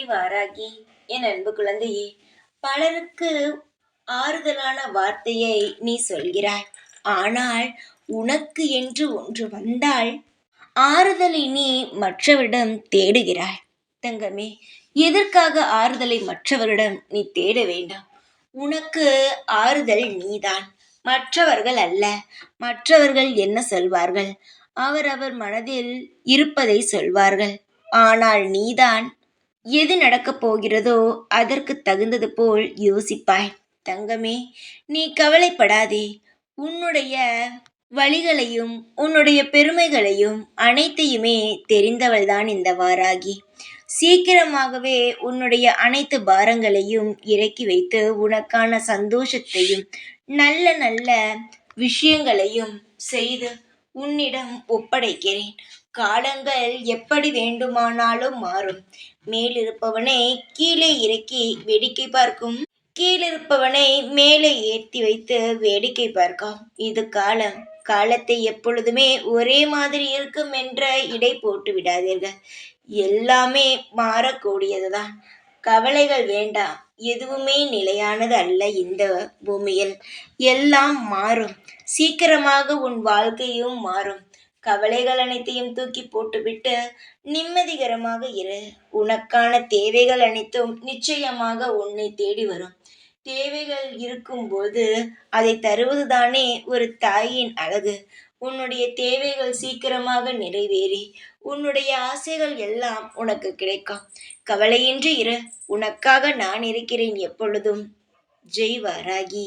வாராகி, என் அன்பு குழந்தையே, பலருக்கு ஆறுதலான வார்த்தையை நீ சொல்கிறாய். ஆனால் உனக்கு என்று ஒன்று வந்தால் ஆறுதலை நீ மற்றவரிடம் தேடுகிறாய். தங்கமே, எதற்காக ஆறுதலை மற்றவரிடம் நீ தேட வேண்டாம். உனக்கு ஆறுதல் நீதான், மற்றவர்கள் அல்ல. மற்றவர்கள் என்ன சொல்வார்கள்? அவரவர் மனதில் இருப்பதை சொல்வார்கள். ஆனால் நீதான் எது நடக்கப் போகிறதோ அதற்கு தகுந்தது போல் யோசிப்பாய். தங்கமே, நீ கவலைப்படாதே. உன்னுடைய வழிகளையும் உன்னுடைய பெருமைகளையும் அனைத்தையுமே தெரிந்தவள்தான் இந்த வாராகி. சீக்கிரமாகவே உன்னுடைய அனைத்து பாரங்களையும் இறக்கி வைத்து உனக்கான சந்தோஷத்தையும் நல்ல நல்ல விஷயங்களையும் செய்து உன்னிடம் ஒப்படைக்கிறேன். காலங்கள் எப்படி வேண்டுமானாலும் மாறும். மேலிருப்பவனை கீழே இறக்கி வேடிக்கை பார்க்கும், கீழிருப்பவனை மேலே ஏற்றி வைத்து வேடிக்கை பார்க்கும். இது காலம். காலத்தை எப்பொழுதுமே ஒரே மாதிரி இருக்கும் என்ற இடை போட்டு விடாதீர்கள். எல்லாமே மாறக்கூடியதுதான். கவலைகள் வேண்டாம். எதுவுமே நிலையானது அல்ல இந்த பூமியில். எல்லாம் மாறும். சீக்கிரமாக உன் வாழ்க்கையும் மாறும். கவலைகள் அனைத்தையும் தூக்கி போட்டுவிட்டு நிம்மதிகரமாக இரு. உனக்கான தேவைகள் அனைத்தும் நிச்சயமாக உன்னை தேடி வரும். தேவைகள் இருக்கும்போது அதை தருவதுதானே ஒரு தாயின் அழகு. உன்னுடைய தேவைகள் சீக்கிரமாக நிறைவேறி உன்னுடைய ஆசைகள் எல்லாம் உனக்கு கிடைக்கும். கவலையின்றி இரு. உனக்காக நான் இருக்கிறேன் எப்பொழுதும். ஜெய் வாராகி.